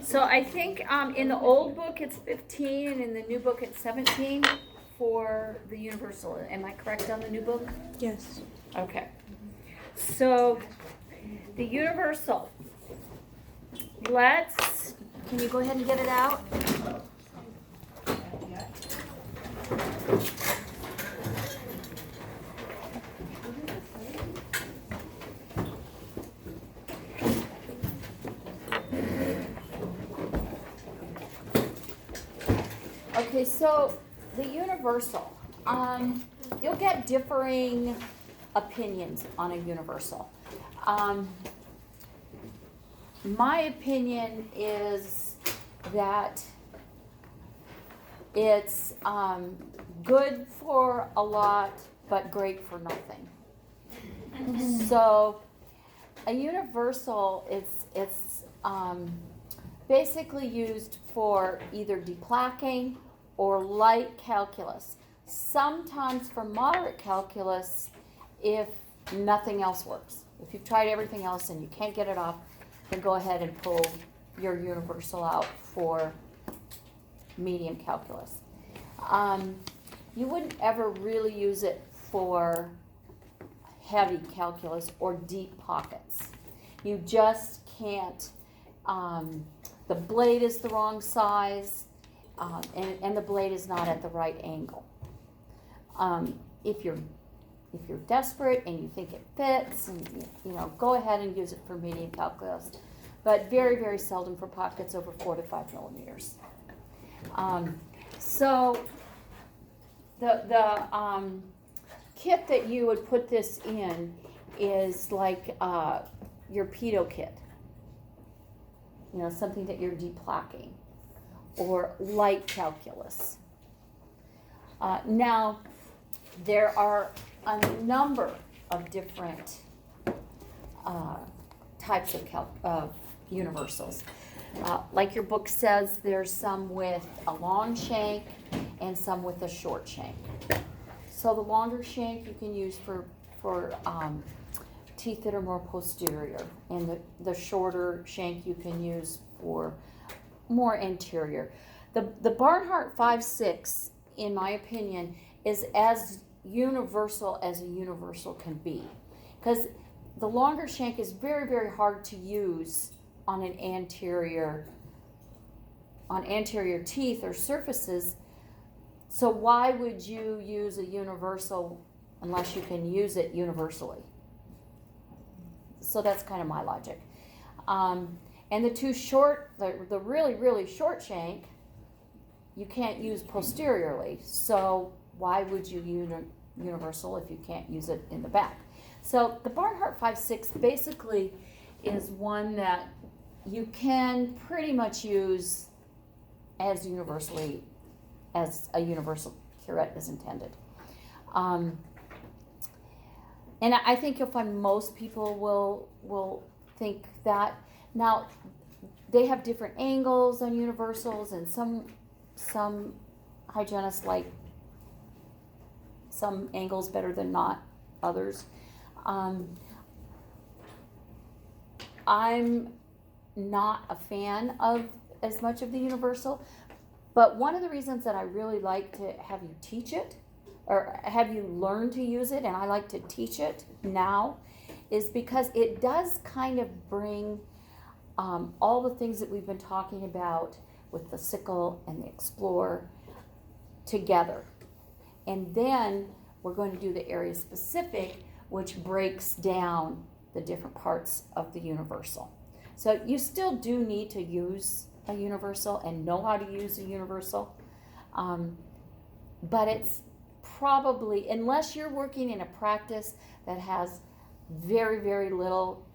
So I think in the old book it's 15 and in the new book it's 17 for the universal. Am I correct on the new book? Yes. Okay. So the universal. Can you go ahead and get it out? Okay, so the universal, you'll get differing opinions on a universal. My opinion is that it's good for a lot, but great for nothing. So a universal, it's basically used for either deplaquing or light calculus. Sometimes for moderate calculus, if nothing else works. If you've tried everything else and you can't get it off, then go ahead and pull your universal out for medium calculus. You wouldn't ever really use it for heavy calculus or deep pockets. You just can't, the blade is the wrong size, and the blade is not at the right angle. If you're desperate and you think it fits, and go ahead and use it for medium calculus, but very, very seldom for pockets over 4 to 5 millimeters. So the kit that you would put this in is like your pedo kit. Something that you're deplaquing, or light calculus. Now, there are a number of different types of universals. Like your book says, there's some with a long shank and some with a short shank. So the longer shank you can use for teeth that are more posterior, and the shorter shank you can use for more anterior. The Barnhart 5.6, in my opinion, is as universal as a universal can be, because the longer shank is very, very hard to use on anterior teeth or surfaces. So why would you use a universal unless you can use it universally? So that's kind of my logic. And the two short, the really, really short shank, you can't use posteriorly. So why would you use universal if you can't use it in the back? So the Barnhart 5.6 basically is one that you can pretty much use as universally as a universal curette is intended. And I think you'll find most people will think that. Now, they have different angles on universals, and some hygienists like some angles better than not others. I'm not a fan of as much of the universal, but one of the reasons that I really like to have you teach it, or have you learn to use it, and I like to teach it now, is because it does kind of bring all the things that we've been talking about with the sickle and the explore together. And then we're going to do the area specific, which breaks down the different parts of the universal. So you still do need to use a universal and know how to use a universal, but it's probably, unless you're working in a practice that has very, very little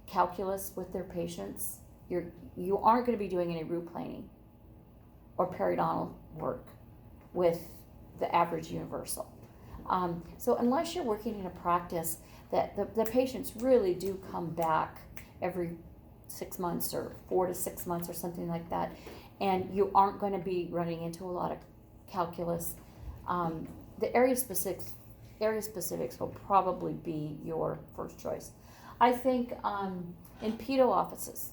calculus with their patients, you aren't going to be doing any root planing or periodontal work with the average universal. So unless you're working in a practice that the patients really do come back every 6 months or 4 to 6 months or something like that, and you aren't going to be running into a lot of calculus, the area specifics will probably be your first choice. I think in pedo offices,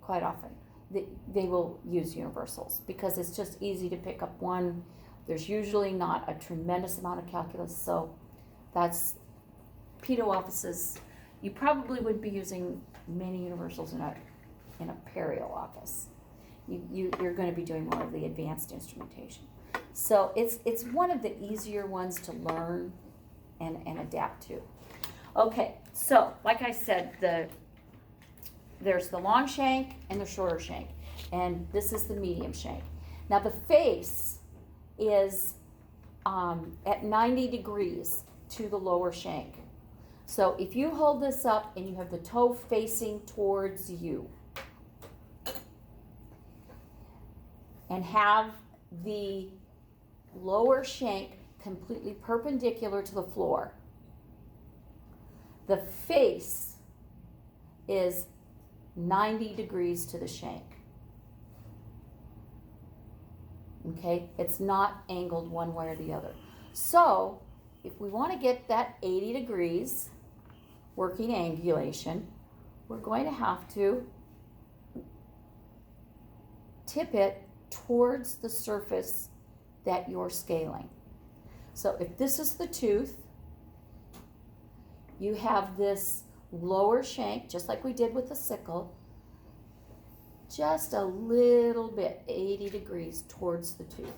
quite often, they will use universals because it's just easy to pick up one. There's usually not a tremendous amount of calculus, so that's pedo offices. You probably would be using many universals in a perio office. You're going to be doing more of the advanced instrumentation. So it's one of the easier ones to learn and adapt to. Okay, so like I said, there's the long shank and the shorter shank, and this is the medium shank. Now the face is at 90 degrees to the lower shank. So if you hold this up and you have the toe facing towards you and have the lower shank completely perpendicular to the floor, the face is 90 degrees to the shank. Okay, it's not angled one way or the other. So if we want to get that 80 degrees working angulation, we're going to have to tip it towards the surface that you're scaling. So if this is the tooth, you have this lower shank, just like we did with the sickle, just a little bit, 80 degrees towards the tooth.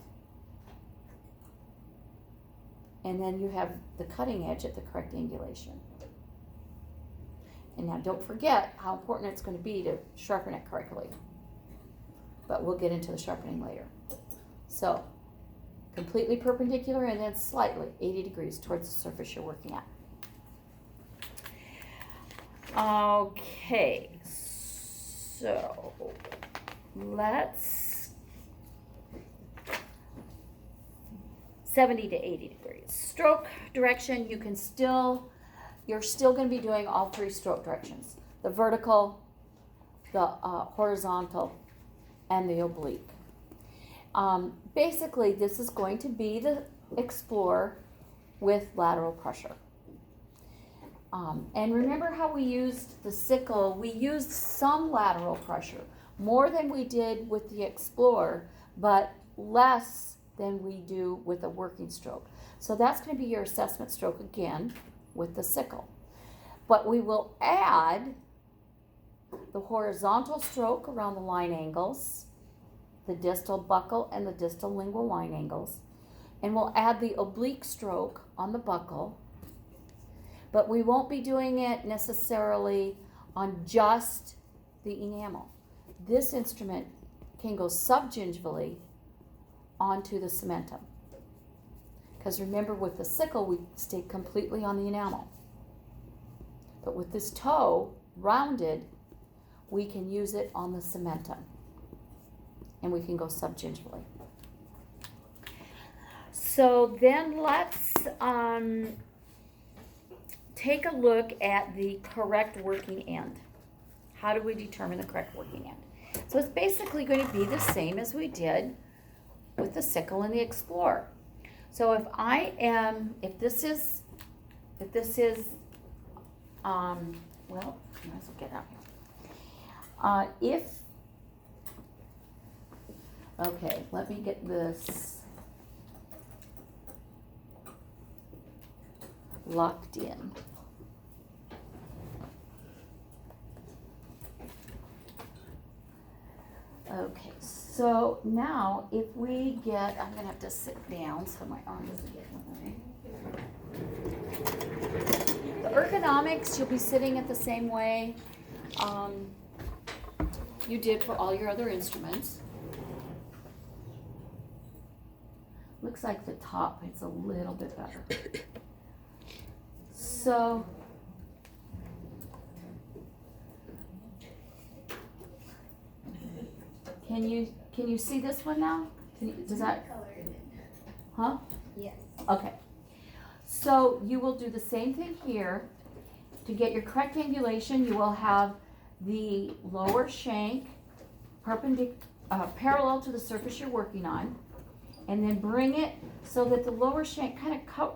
And then you have the cutting edge at the correct angulation. And now don't forget how important it's going to be to sharpen it correctly. But we'll get into the sharpening later. So, completely perpendicular and then slightly 80 degrees towards the surface you're working at. Okay, so let's 70 to 80 degrees. Stroke direction, you're still going to be doing all three stroke directions. The vertical, the horizontal, and the oblique. Basically, this is going to be the Explorer with lateral pressure. And remember how we used the sickle? We used some lateral pressure, more than we did with the Explorer, but less than we do with a working stroke. So that's going to be your assessment stroke again with the sickle. But we will add the horizontal stroke around the line angles, the distal buccal and the distal lingual line angles, and we'll add the oblique stroke on the buccal, but we won't be doing it necessarily on just the enamel. This instrument can go subgingivally onto the cementum. Because remember, with the sickle, we stay completely on the enamel. But with this toe rounded, we can use it on the cementum. And we can go subgingivally. So then let's take a look at the correct working end. How do we determine the correct working end? So it's basically going to be the same as we did with the sickle and the Explorer. So if this is, well, I might as well get out here. Okay, let me get this locked in. Okay, so now if we get, I'm going to have to sit down so my arm doesn't get in the way. The ergonomics, you'll be sitting it the same way you did for all your other instruments. Looks like the top, it's a little bit better. So, can you see this one now? Does that? Huh? Yes. Okay. So you will do the same thing here. To get your correct angulation, you will have the lower shank parallel to the surface you're working on, and then bring it so that the lower shank kind of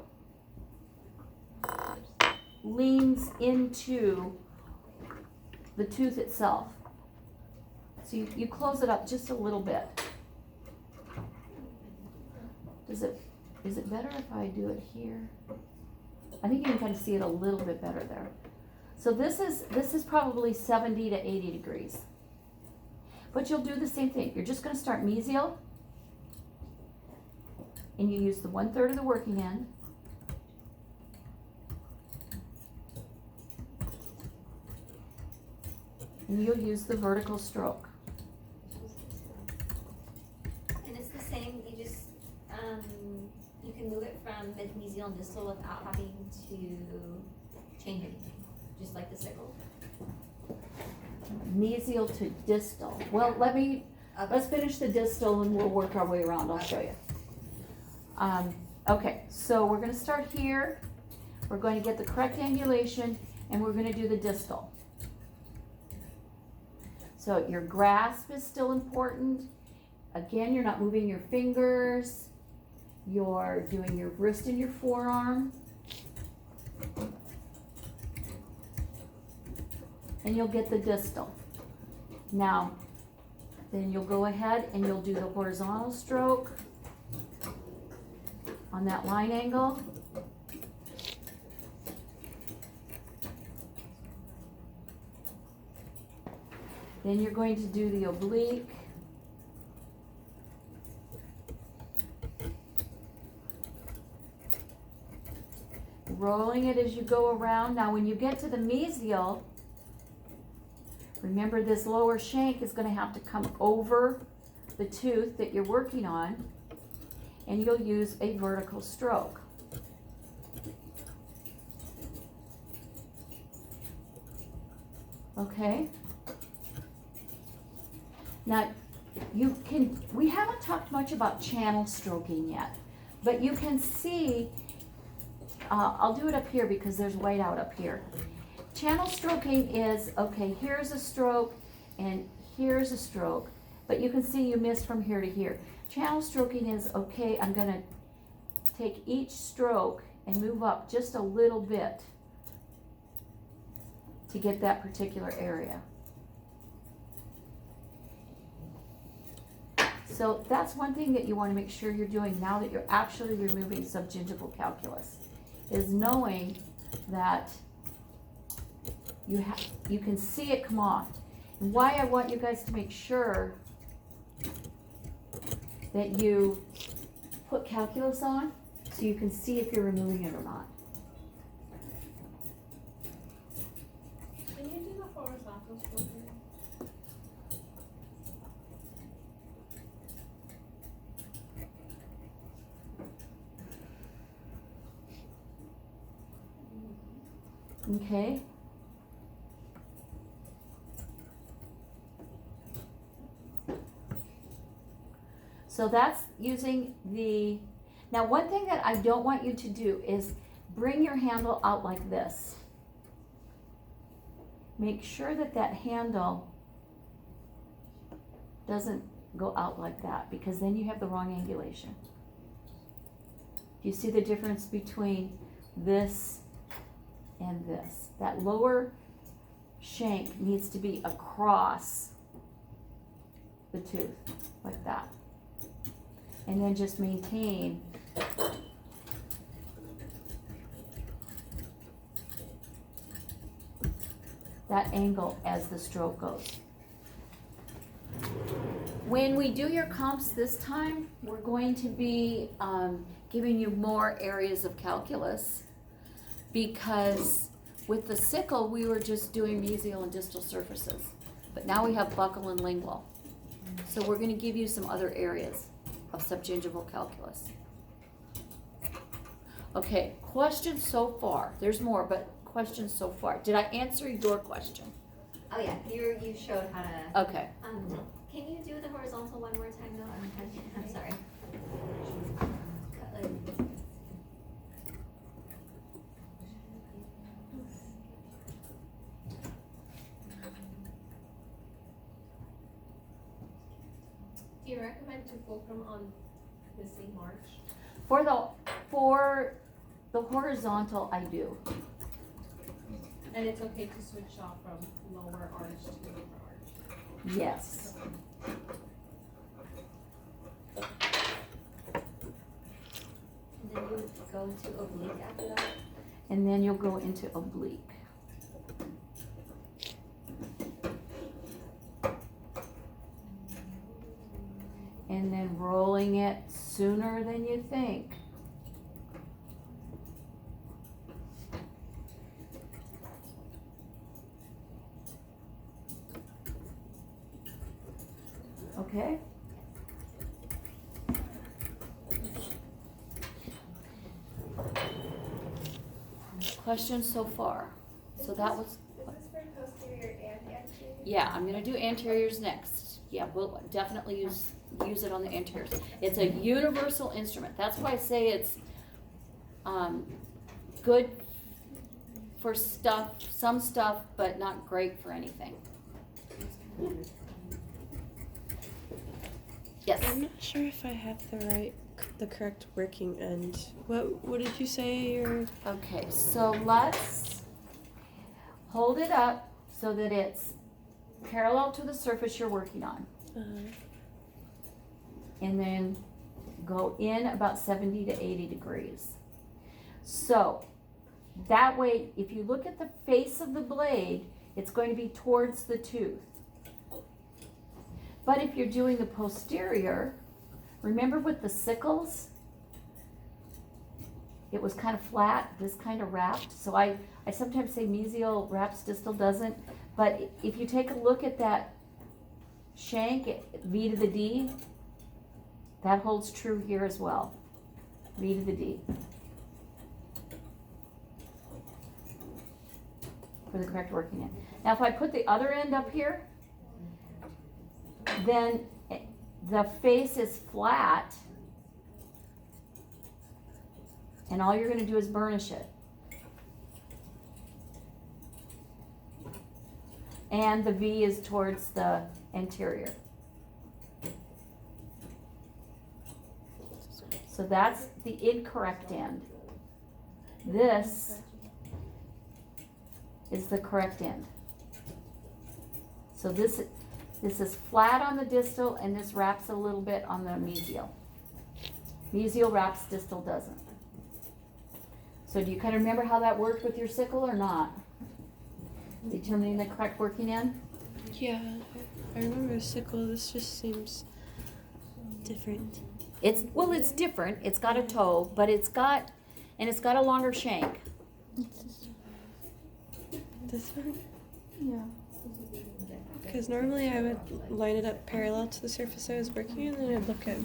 leans into the tooth itself. So you close it up just a little bit. Is it better if I do it here? I think you can kind of see it a little bit better there. So this is probably 70 to 80 degrees. But you'll do the same thing. You're just going to start mesial, and you use the 1/3 of the working end. And you'll use the vertical stroke. And it's the same, you just, you can move it from mesial and distal without having to change anything, just like the sickle. Mesial to distal. Well, let's finish the distal and we'll work our way around. I'll show you. Okay, so we're going to start here. We're going to get the correct angulation, and we're going to do the distal. So your grasp is still important. Again, you're not moving your fingers. You're doing your wrist and your forearm. And you'll get the distal. Now, then you'll go ahead and you'll do the horizontal stroke on that line angle. Then you're going to do the oblique. Rolling it as you go around. Now when you get to the mesial, remember this lower shank is going to have to come over the tooth that you're working on, and you'll use a vertical stroke. Okay? Now, we haven't talked much about channel stroking yet, but you can see, I'll do it up here because there's white out up here. Channel stroking is, okay, here's a stroke and here's a stroke, but you can see you missed from here to here. Channel stroking is, okay, I'm gonna take each stroke and move up just a little bit to get that particular area. So that's one thing that you want to make sure you're doing now that you're actually removing subgingival calculus, is knowing that you can see it come off. And why I want you guys to make sure that you put calculus on so you can see if you're removing it or not. Can you do the horizontal stroke? Okay. So that's using the, now one thing that I don't want you to do is bring your handle out like this. Make sure that that handle doesn't go out like that, because then you have the wrong angulation. Do you see the difference between this and this? That lower shank needs to be across the tooth, like that. And then just maintain that angle as the stroke goes. When we do your comps this time, we're going to be giving you more areas of calculus, because with the sickle we were just doing mesial and distal surfaces, but now we have buccal and lingual. So we're going to give you some other areas of subgingival calculus. Okay, questions so far? There's more, but questions so far. Did I answer your question? Oh yeah, you showed how to. Okay. Can you do the horizontal one more time though? I'm sorry. Do you recommend to fulcrum on missing march? For the horizontal, I do. And it's okay to switch off from lower arch to upper arch? Yes. And then you would go into oblique after that? And then you'll go into oblique. And then rolling it sooner than you think. Okay? Questions so far? So that was, Is this for posterior and anterior? yeah, I'm gonna do anteriors next. Yeah, we'll definitely use it on the anteriors. It's a universal instrument. That's why I say it's good for some stuff, but not great for anything. Yes. I'm not sure if I have the correct working end. What did you say your Okay, so let's hold it up so that it's parallel to the surface you're working on. And then go in about 70 to 80 degrees. So that way, if you look at the face of the blade, it's going to be towards the tooth. But if you're doing the posterior, remember with the sickles, it was kind of flat, this kind of wrapped. So I sometimes say mesial wraps, distal doesn't. But if you take a look at that shank, V to the D, that holds true here as well. V to the D. For the correct working end. Now if I put the other end up here, then the face is flat, and all you're gonna do is burnish it. And the V is towards the anterior. So that's the incorrect end. This is the correct end. So this is flat on the distal, and this wraps a little bit on the mesial. Mesial wraps, distal doesn't. So do you kind of remember how that worked with your sickle or not? Determining the correct working end? Yeah, I remember sickle. This just seems different. It's different. It's got a toe, but it's got a longer shank. This one? Yeah. Because normally I would line it up parallel to the surface I was working on, and then I'd look at.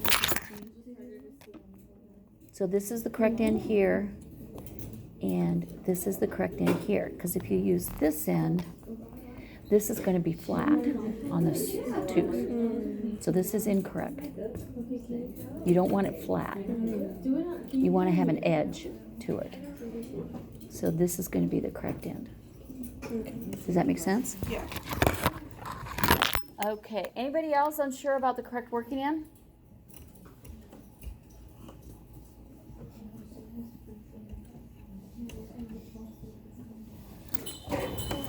So this is the correct end here, and this is the correct end here. Because if you use this end, this is going to be flat on this tooth. So this is incorrect. You don't want it flat. You want to have an edge to it. So this is going to be the correct end. Does that make sense? Yeah. Okay, anybody else unsure about the correct working end?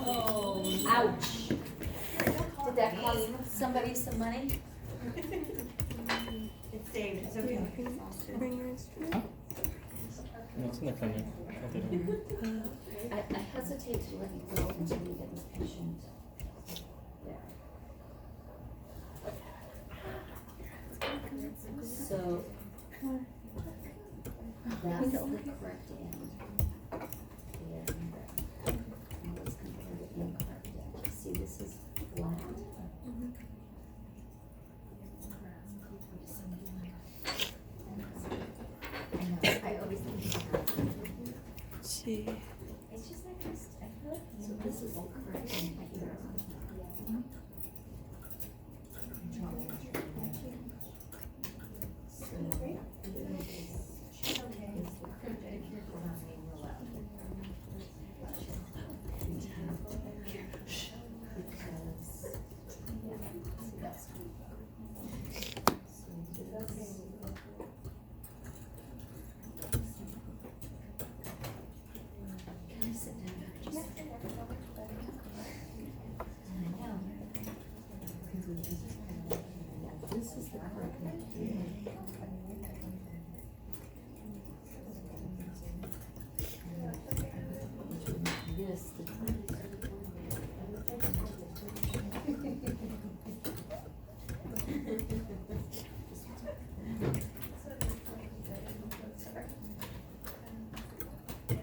Oh, ouch. Did that cost somebody some money? It's saved, it's okay. Bring your instrument. No, it's in the clinic. I hesitate to let you go until you get the patient there. So, that's the correct end. And let's compare the incorrect end. See, this is flat. I know, I always think about that. Let's see. It's just like this, I feel like. So this is the correct end here.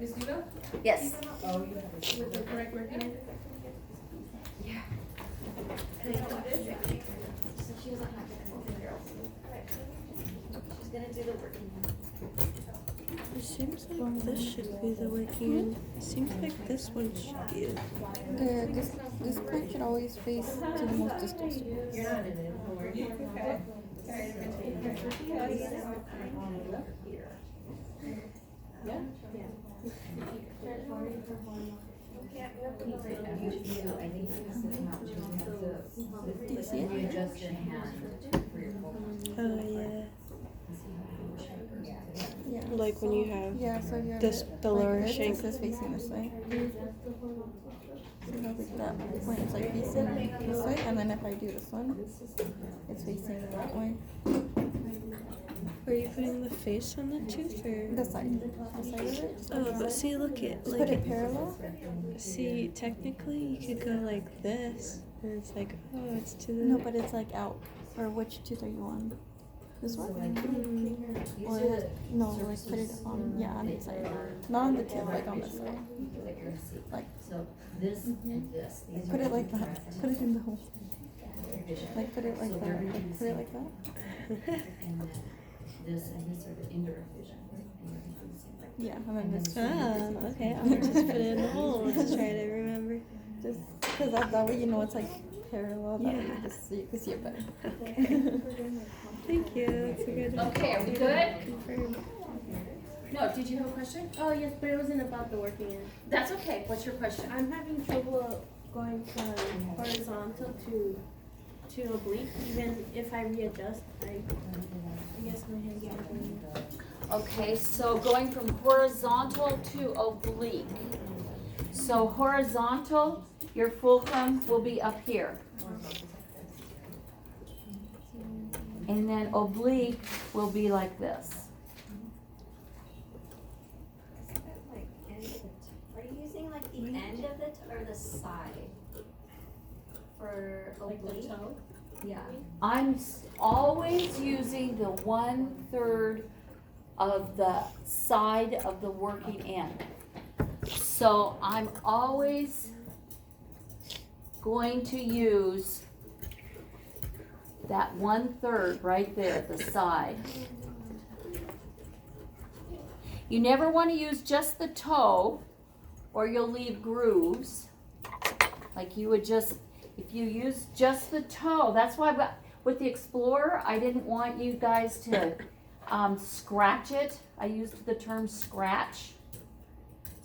Ms. Duda? Yes. With the correct working end? So she doesn't have to come over. She's gonna do the working one. It seems like this should be the working end. It seems like this one should be it. This part should always face to the most distal surface. You're not in it, don't worry. Okay. Do you see it? Oh yeah. Yeah. Like when you have Yeah, so you have this, it the like lower this, shank. this is facing this way. See how like that point is like facing this way, and then if I do this one, it's facing that way. Are you putting the face on the tooth or? The side of it. Oh, but see, look at Put like it parallel. See, technically, you could go like this, and it's like, oh, it's to the. No, but it's like out. Or which tooth are you on? This one? Or no, like put it on, yeah, on the side. Not on the tip, like on the side. Like, So this and this. These put are it like two that. different Put it in the hole. vision. Like, put it like So that. they're Like, put it like that. And then this and this are the indirect vision. And you're thinking the same thing. Yeah, and then this. Ah, okay. I'll just put it in the hole and just try to remember. Just because that way you know it's like parallel. That way Yeah. you just you can see it better. Thank you. That's a good. Okay, are we good? Confirm. No, did you have a question? Oh yes, but it wasn't about the working end. That's okay. What's your question? I'm having trouble going from horizontal to oblique. Even if I readjust, I guess my hands aren't going. Okay, so going from horizontal to oblique. So horizontal, your fulcrum will be up here. And then oblique will be like this. Are you using like the end of it or the side? For Like the oblique? toe? Yeah. I'm always using the 1/3 of the side of the working end. So I'm always going to use that 1/3 right there at the side. You never want to use just the toe or you'll leave grooves. Like you would just, if you use just the toe, that's why with the Explorer, I didn't want you guys to scratch it. I used the term scratch.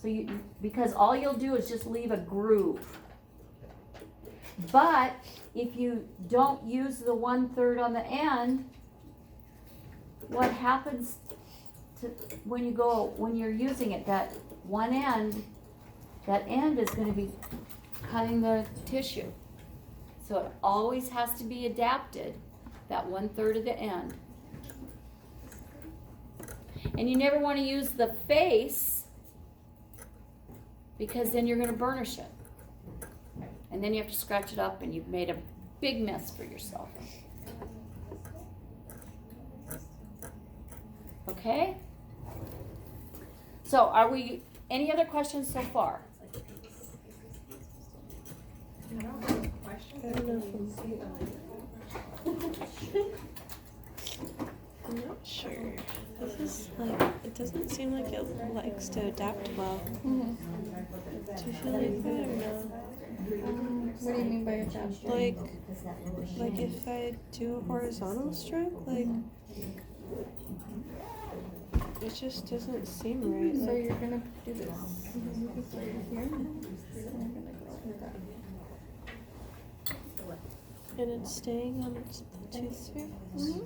So because all you'll do is just leave a groove. But if you don't use the 1/3 on the end, what happens to when you're using it, that one end, that end is going to be cutting the tissue. So it always has to be adapted, that 1/3 of the end. And you never want to use the face because then you're going to burnish it. And then you have to scratch it up and you've made a big mess for yourself. Okay? So any other questions so far? I don't have a question. I don't know if I'm not sure. This is like, it doesn't seem like it likes to adapt well. Mm-hmm. Do you feel like that or no? What do you mean by attached? Like if I do a horizontal stroke, like it just doesn't seem right. So Like, you're gonna do this. This right here. And you're gonna go like that. and it's staying on the tooth surface.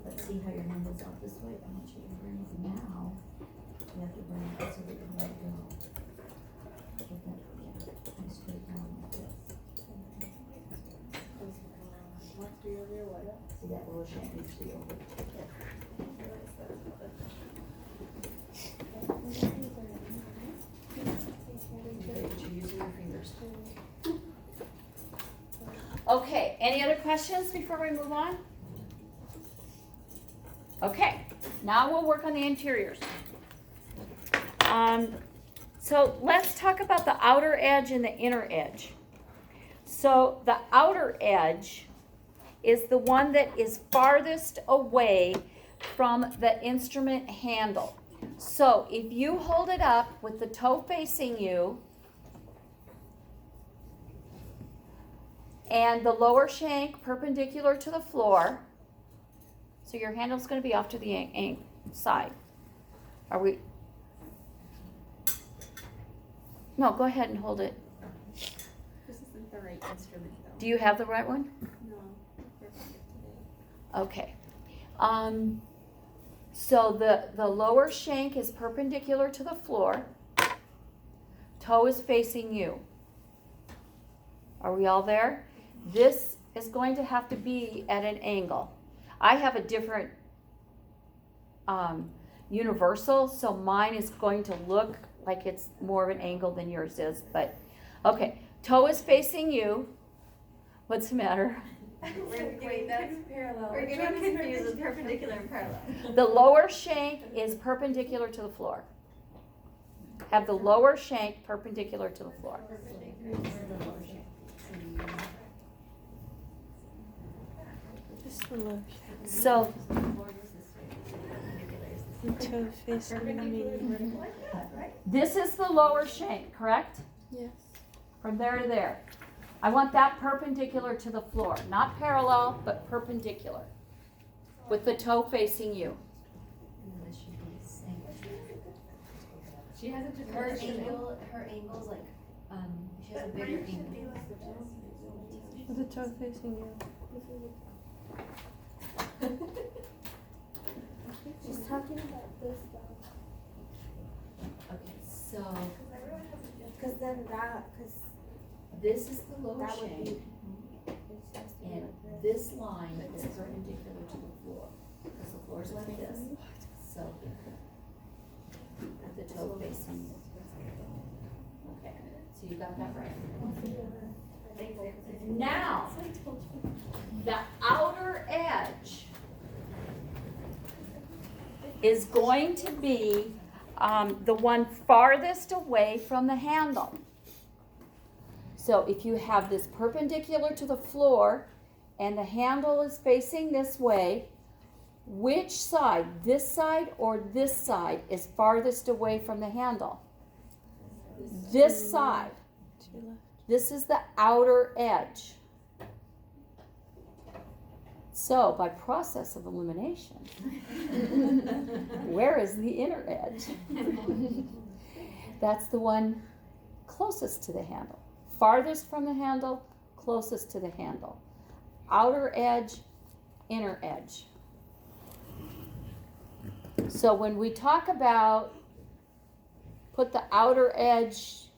Let's see how your hand is out this way. I want you to bring it now. You have to bring it so that you let it go. Get that, yeah, and straight down like this. See that little shank needs to be over. Okay, you're using your fingers. Okay, any other questions before we move on? Okay, now we'll work on the interiors. So let's talk about the outer edge and the inner edge. So the outer edge is the one that is farthest away from the instrument handle. So if you hold it up with the toe facing you and the lower shank perpendicular to the floor, so your handle's going to be off to the side. Are we? No, go ahead and hold it. This isn't the right instrument though. Do you have the right one? No. We're gonna get today. Okay. So the lower shank is perpendicular to the floor. Toe is facing you. Are we all there? This is going to have to be at an angle. I have a different universal, so mine is going to look like it's more of an angle than yours is, but okay. Toe is facing you. What's the matter? Wait, that's parallel. We're getting confused with perpendicular and parallel. The lower shank is perpendicular to the floor. Have the lower shank perpendicular to the floor. Just the left. So, And toe facing me. this is the lower shank, correct? Yes. From there to there. I want that perpendicular to the floor. Not parallel, but perpendicular. With the toe facing you. She has a her angle's like, she has a bigger angle. With the toe facing you. She's talking about this though. Okay, so Cause then that, cause this is the lower that would be. shank, and this line is perpendicular to the floor, because the floor is like this, so. With the toe facing. Okay, so you got that right. Now, the outer edge is going to be the one farthest away from the handle. So if you have this perpendicular to the floor and the handle is facing this way, which side, this side or this side, is farthest away from the handle? This side. To left. This is the outer edge. So, by process of elimination, where is the inner edge? That's the one closest to the handle. Farthest from the handle, closest to the handle. Outer edge, inner edge. So when we talk about put the outer edge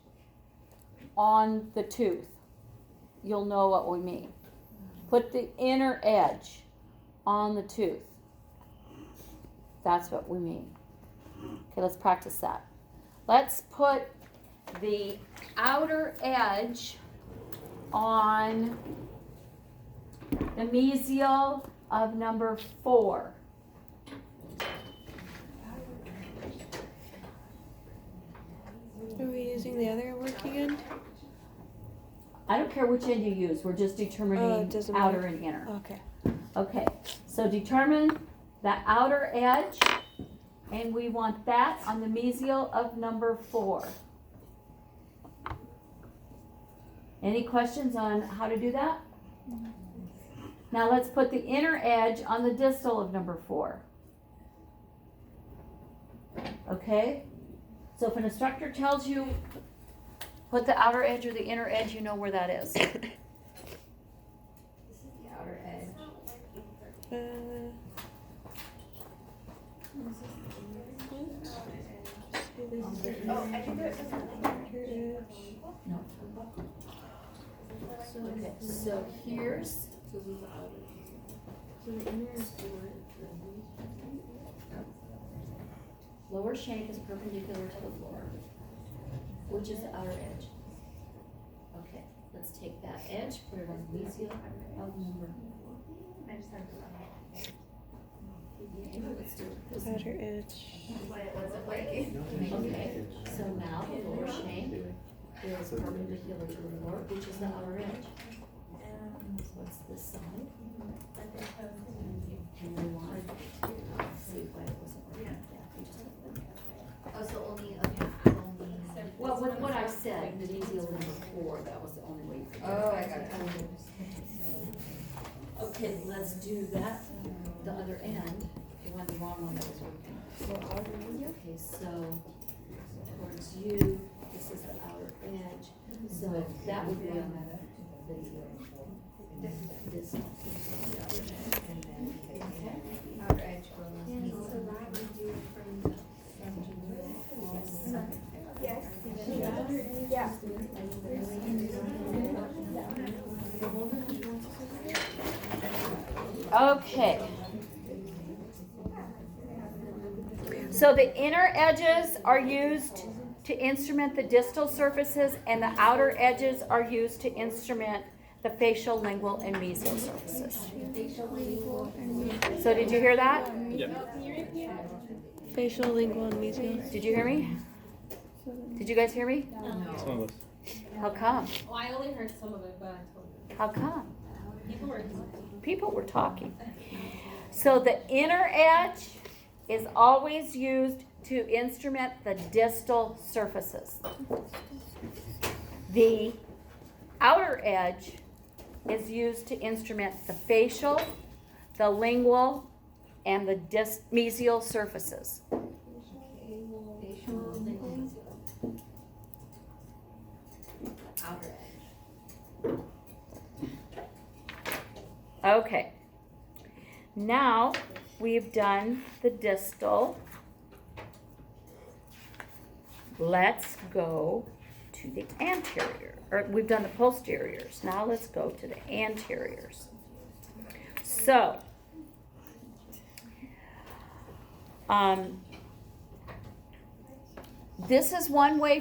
on the tooth, you'll know what we mean. Put the inner edge on the tooth. That's what we mean. Okay, let's practice that. Let's put the outer edge on the mesial of number 4. Are we using the other working end? I don't care which end you use, we're just determining doesn't outer matter. and inner. Okay. Okay, so determine the outer edge, and we want that on the mesial of number 4. Any questions on how to do that? Now let's put the inner edge on the distal of number 4. Okay? So if an instructor tells you put the outer edge or the inner edge, you know where that is. This is the outer edge. Oh, I can do it differently. No. Okay, so here's, So the inner is Lower shank is perpendicular to the floor, which is the outer edge. Okay, let's take that edge, put it on the mesial of number. Okay, let's do it this way. Outer edge. Okay, so now the lower shank is perpendicular to the floor, which is the outer edge. So what's this side? And we want to see why it wasn't working. Yeah, we just have to- Oh, so only, okay, only. Well, with what I said, the mesial number 4, that was the only way you could. Oh, I got it. Okay, let's do that, the other end, the wrong one that was working. Okay, so towards you, this is the outer edge, so that would be on this. Outer edge goes. Okay. So the inner edges are used to instrument the distal surfaces, and the outer edges are used to instrument the facial, lingual, and mesial surfaces. So did you hear that? Facial, lingual, and mesial. Did you hear me? Did you guys hear me? Some of us. How come? Well, I only heard some of it, but I told you. How come? People were. People were talking. So the inner edge is always used to instrument the distal surfaces. The outer edge is used to instrument the facial, the lingual, and the mesial surfaces. Facial, lingual, mesial. Outer edge. Okay. Now we've done the distal. Let's go to the anterior, or we've done the posteriors. Now let's go to the anteriors. So, this is one way